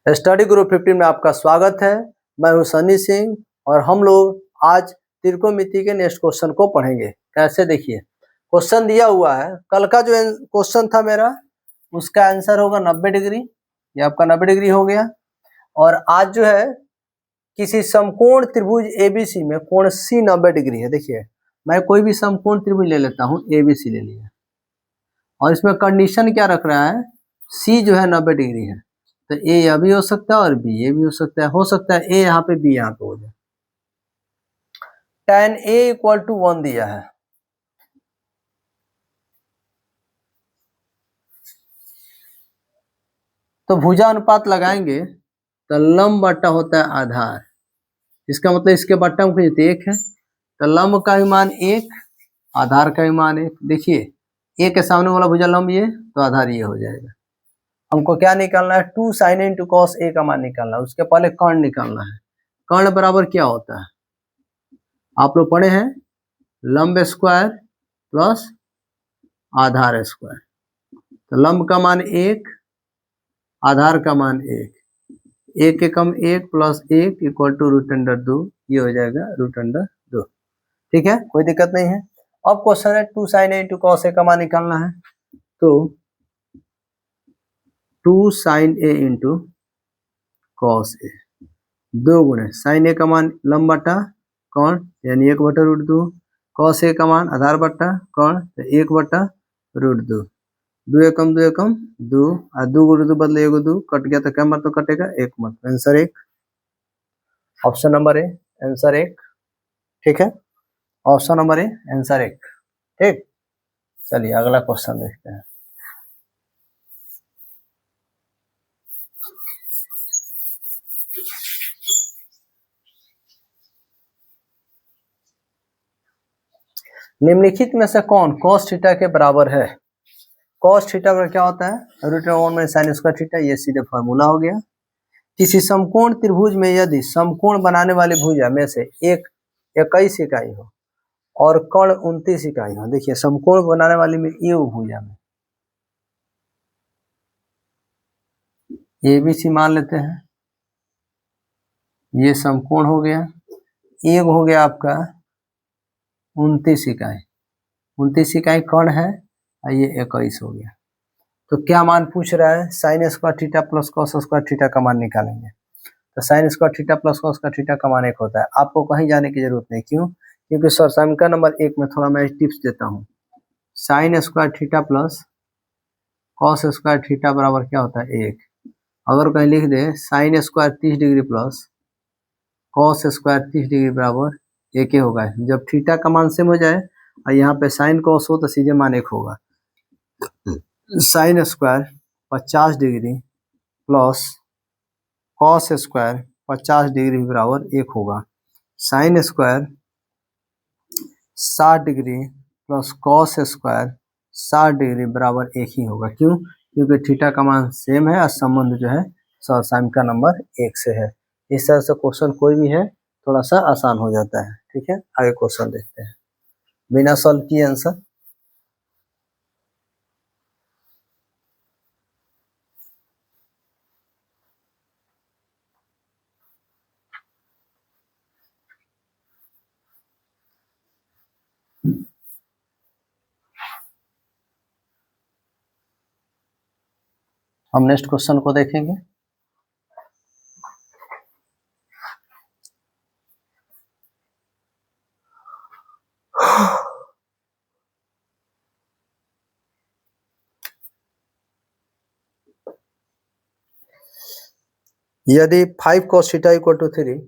Study group 15 में आपका स्वागत है। मैं हूं सनी सिंह और हम लोग आज त्रिकोणमिति के नेक्स्ट क्वेश्चन को पढ़ेंगे। कैसे, देखिए क्वेश्चन दिया हुआ है। कल का जो क्वेश्चन था मेरा, उसका आंसर होगा 90 डिग्री। ये आपका 90 डिग्री हो गया। और आज जो है किसी समकोण त्रिभुज एबीसी में कोण सी 90 डिग्री है। देखिए मैं कोई भी समकोण त्रिभुज ले लेता हूँ, एबीसी ले लिया, और इसमें कंडीशन क्या रख रहा है, सी जो है 90 डिग्री है, तो ए यह भी हो सकता है और बी ये भी हो सकता है ए यहाँ पे बी यहाँ पे हो जाए। tan a इक्वल टू 1 दिया है। तो भुजा अनुपात लगाएंगे तो लंब बट्टा होता है आधार। इसका मतलब इसके बट्टा में कुछ एक है, तो लंब का भी मान 1, आधार का भी मान 1। देखिए ए के सामने वाला भुजा लंब ये, तो आधार ये हो जाएगा। हमको क्या निकालना है, 2 sin a into cos a का मान निकालना है। उसके पहले कर्ण निकालना है। कर्ण बराबर क्या होता है, आप लोग पढ़े हैं, लंब स्क्वायर प्लस आधार स्क्वायर। तो लंब का मान 1, आधार का मान 1, 1 के कम 1 प्लस 1 इक्वल टू √2। ये हो जाएगा √2। ठीक है, कोई दिक्कत नहीं है। अब क्वेश्चन है 2 sin a into cos a का मान निकालना है। तो 2 sin a into cos a, 2 गुणे sin a का मान लंब बटा कर्ण यानी 1/√2, cos a का मान आधार बटा कर्ण तो 1/√2। 2 एकम 2 एकम 2, और 2 गुणे 2 बदले 1 2 कट गया, तो क्या मतलब कटेगा, 1 मतलब। आंसर 1, ऑप्शन नंबर ए, आंसर 1। ठीक है, ऑप्शन नंबर ए, आंसर 1। ठीक, चलिए अगला क्वेश्चन देखते हैं। निम्नलिखित में से कौन cos थीटा के बराबर है। cos थीटा का क्या होता है, √1 - sin स्क्वायर थीटा। ये सीधे फॉर्मूला हो गया। किसी समकोण त्रिभुज में यदि समकोण बनाने वाली भुजा में से एक 21 इकाई हो और कर्ण 29 इकाई हो। देखिए समकोण बनाने वाली में ये भुजा में एबीसी मान लेते हैं, ये समकोण हो गया। एक हो गया आपका 29 इकाई, 29 इकाई कर्ण है, और ये 21 हो गया। तो क्या मान पूछ रहा है, sin square theta plus cos square theta का मान निकालेंगे। तो sin square theta plus cos square theta का मान 1 होता है। आपको कहीं जाने की जरूरत नहीं, क्यों, क्योंकि सर समीकरण नंबर 1 में थोड़ा मैं टिप्स देता हूँ। sin square theta plus cos square theta बराबर क्या होता है, 1। अगर कहीं लिख दे sin square 30 degree plus cos square 30 degree बराबर 1 ही होगा। जब थीटा का मान सेम हो जाए और यहाँ पे sin cos हो तो सीधे मान 1 होगा। sin square 50 degree plus cos square 50 degree बराबर 1 होगा। sin square 60 degree plus cos square 60 degree बराबर 1 ही होगा। क्यों, क्योंकि थीटा का मान सेम है और संबंध जो है समीकरण नंबर 1 से है। इस तरह से क्वेश्चन कोई भी है थोड़ा सा आसान हो जाता है। ठीक है, आगे क्वेश्चन देखते हैं बिना सॉल्व किए आंसर। हम नेक्स्ट क्वेश्चन को देखेंगे। यदि 5 cos थीटा इक्वल टू 3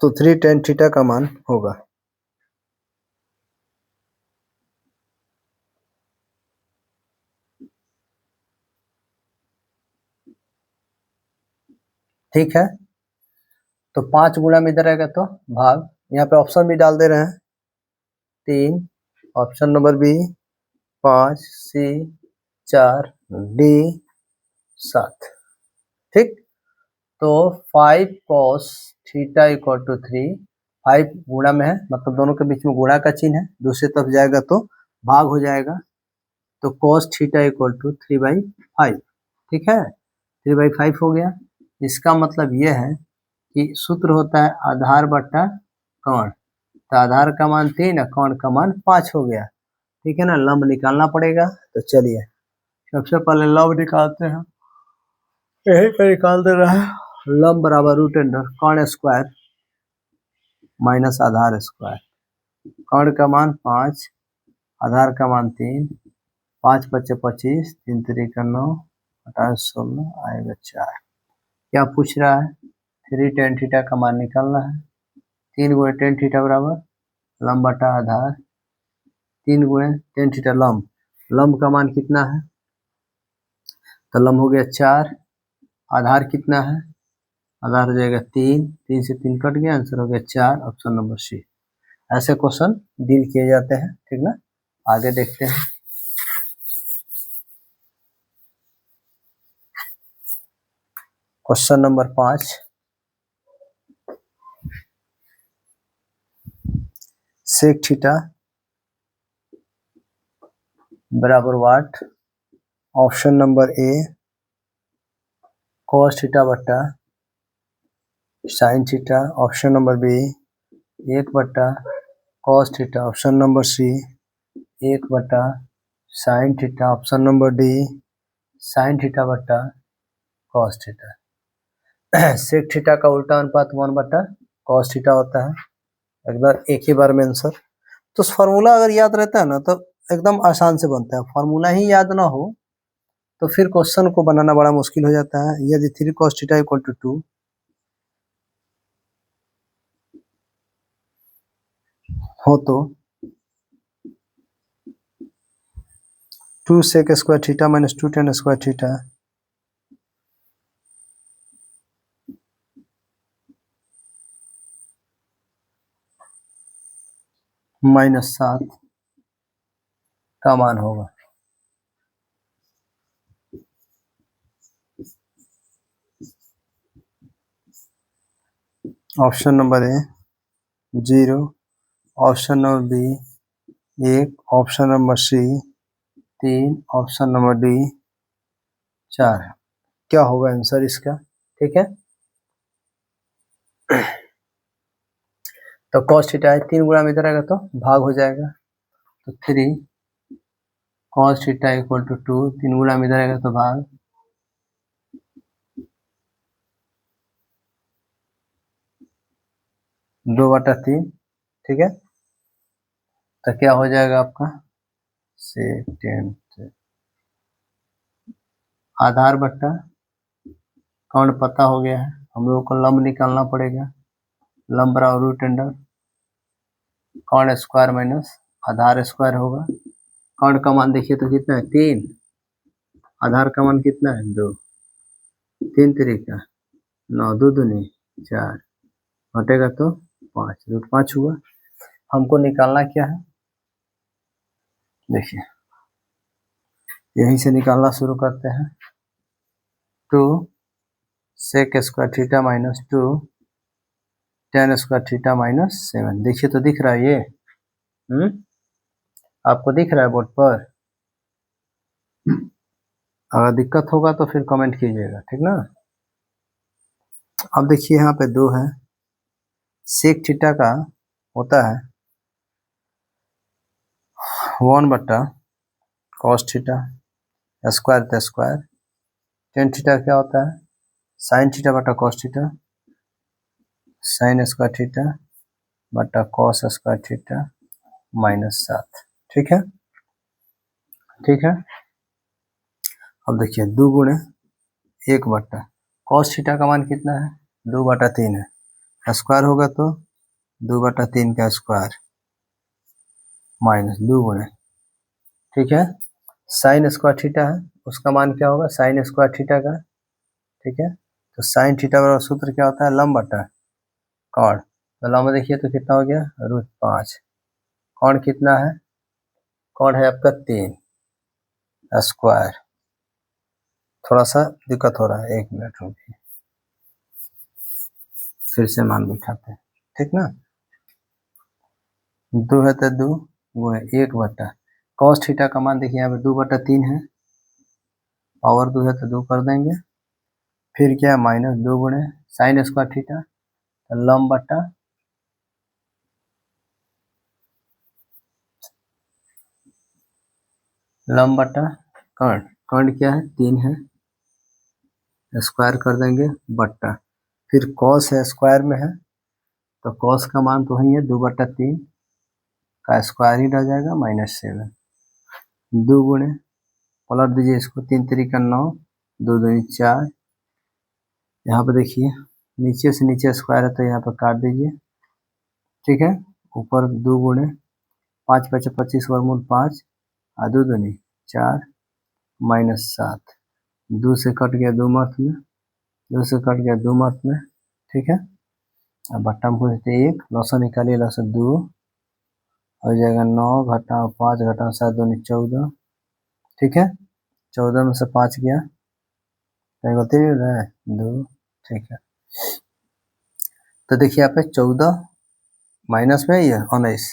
तो 3 tan थीटा का मान होगा। ठीक है, तो 5 गुणा में इधर रहेगा तो भाग, यहाँ पे ऑप्शन भी डाल दे रहे हैं, 3 ऑप्शन नंबर बी, 5 सी, 4 डी, 7। ठीक, तो 5 cos थीटा इक्वल टू 3, 5 गुणा में है मतलब दोनों के बीच में गुणा का चिन्ह है, दूसरी तरफ जाएगा तो भाग हो जाएगा तो cos थीटा इक्वल टू 3/5, ठीक है, 3/5 हो गया। इसका मतलब यह है कि सूत्र होता है आधार बट्टा कर्ण, तो आधार का मान 3 है, कर्ण का मान 5 हो गया, ठीक है ना। लंब निकालना पड़ेगा, तो चलिए सबसे पहले लंब निकालते हैं, यही पे निकाल दे रहा है। लंब बराबर रूट अंडर कर्ण स्क्वायर माइनस आधार स्क्वायर, कर्ण का मान 5, आधार का मान 3, 5 × 25, 3 × 3 = 9, 16 आएगा 4। क्या पूछ रहा है? 3 tan थीटा का मान निकालना है। 3 × tan थीटा बराबर लंब बटा आधार, 3 × tan थीटा लंब, लंब का मान कितना है? तो लंब हो गया 4, आधार कितना है? आधार हो जाएगा 3, 3 से 3 कट गया, आंसर हो गया 4, ऑप्शन नंबर सी। ऐसे क्वेश्चन डील किए जाते हैं, ठीक ना। आगे देखते हैं। क्वेश्चन नंबर 5, सेक थीटा बराबर what? Option number A cos theta बट्टा sine theta, option number B 1 बट्टा cos theta, option number C 1 बट्टा sine theta, option number D sine theta बट्टा cos थीटा। सेक थीटा का उल्टा अनुपात 1 बट्टा cos theta होता है, एकदम एक ही बार में आंसर। तो फार्मूला अगर याद रहता है ना तो एकदम आसान से बनता है, फार्मूला ही याद ना हो तो फिर क्वेश्चन को बनाना बड़ा मुश्किल हो जाता है। यदि 3 cos थीटा इक्वल टू 2 हो तो 2 sec square theta minus 2 tan square theta -7 का मान होगा। Option number a 0, option number B 1, option number c 3, option number d 4। क्या होगा आंसर इसका? ठीक है, तो cos थीटा है 3 गुणा में इधर आएगा तो भाग हो जाएगा, तो 3 cos थीटा इक्वल टू 2, 3 गुणा में इधर आएगा तो भाग, 2/3, ठीक है। तो क्या हो जाएगा आपका सेकेंड, आधार बट्टा कर्ण पता हो गया है, हम लोगों को लंब निकालना पड़ेगा। लंब बराबर रूट अंडर कर्ण स्क्वायर माइनस आधार स्क्वायर होगा। कर्ण का मान देखिए तो कितना है 3, आधार का मान कितना है 2, 3 तरीका 9, 2 दूनी 4, घटेगा तो 5, रूट 5 हुआ। हमको निकालना क्या है, देखिए यहीं से निकालना शुरू करते हैं। 2 sec square theta minus 2 tan square theta minus 7। देखिए तो दिख रहा है ये, आपको दिख रहा है बोर्ड पर? अगर दिक्कत होगा तो फिर कमेंट कीजिएगा, ठीक ना। अब देखिए यहाँ पे 2 है, सेक थीटा का होता है 1 बट्टा cos थीटा स्क्वायर का स्क्वायर, tan थीटा क्या होता है साइन थीटा बटा cos theta, sine square theta बटा cos स्क्वायर थीटा -7, ठीक है, ठीक है। अब देखिए 2 गुणे 1 बट्टा cos थीटा का मान कितना है 2/3 है, स्क्वायर होगा तो 2/3 का स्क्वायर माइनस 2 गुणे, ठीक है। साइन स्क्वायर थीटा है, उसका मान क्या होगा साइन स्क्वायर थीटा का, ठीक है। तो साइन थीटा बराबर सूत्र क्या होता है लंब बटा कर्ण, तो लंब देखिए तो कितना हो गया √5, कर्ण कितना है, कर्ण है आपका 3 स्क्वायर। थोड़ा सा दिक्कत हो रहा है, 1 मिनट रुकिए, फिर से मान बिठाते हैं, ठीक ना। 2 है तो 2 गुणे 1 बटा कॉस थीटा का मान देखिए यहाँ पे 2/3 है, पावर 2 है तो 2 कर देंगे, फिर क्या -2 गुणे साइन स्क्वायर थीटा, तो लंब बटा कर्ण, कर्ण क्या है 3 है, स्क्वायर कर देंगे बट्टा, फिर कॉस है स्क्वायर में है तो कॉस का मान तो वही है 2/3 का स्क्वायर ही रह जाएगा -7, 2 गुणे पलट दीजिए इसको, 3 3 9, 2 2 4, यहाँ पे देखिए नीचे से नीचे स्क्वायर है तो यहाँ पर काट दीजिए, ठीक है, ऊपर 2 गुणे 5 5 25 वर्गमूल 5 और 2 दूनी 4 -7, 2 से कट गया 2 मर्थ में, 2 से कट गया 2 मर्थ में, ठीक है। अब बट्टा में पूछते 1, 9 से निकालिए 9 से 2 हो जाएगा 9 घटाओ 5 घटाओ 7 दूनी 14, ठीक है, 14 में से 5 गया, कहीं गलती नहीं हो रहा है 2, ठीक है। तो देखिए यहाँ पे 14 माइनस में ये 19,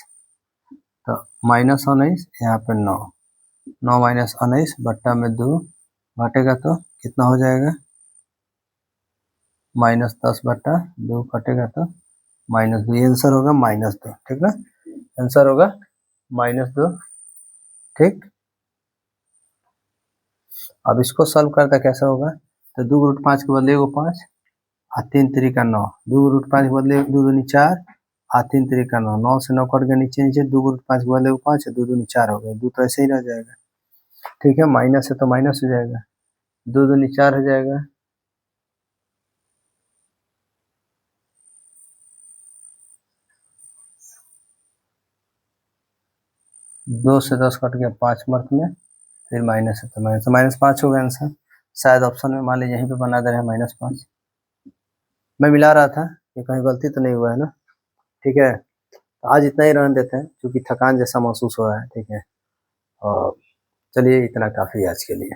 तो -19 यहाँ पे 9, 9 - 19 बट्टा में 2 घटेगा तो कितना हो जाएगा, -10/2 कटेगा तो -2, ये आंसर होगा -2, ठीक ना, आंसर होगा -2, ठीक। अब इसको सॉल्व करता कैसा होगा, तो 2√5 के बदले 5 और 3 3 9, 2√5 के बदले 2 दूनी 4 और 3 3 9, 9 से 9 कट गया नीचे नीचे, 2√5 के बदले 5 है, 2 दूनी 4 हो गए, 2 तो ऐसे ही रह जाएगा, ठीक है, माइनस है तो माइनस हो जाएगा, 2 दूनी 4 हो जाएगा, 2 से 10 कट गया 5 मर्थ में, फिर माइनस है तो -5 हो गया आंसर, शायद ऑप्शन में मान लीजिए यहीं पे बना दे रहे हैं -5, मैं मिला रहा था कि कहीं गलती तो नहीं हुआ है ना, ठीक है। तो आज इतना ही रहने देते हैं क्योंकि थकान जैसा महसूस हो रहा है, ठीक है, और चलिए इतना काफ़ी है आज के लिए।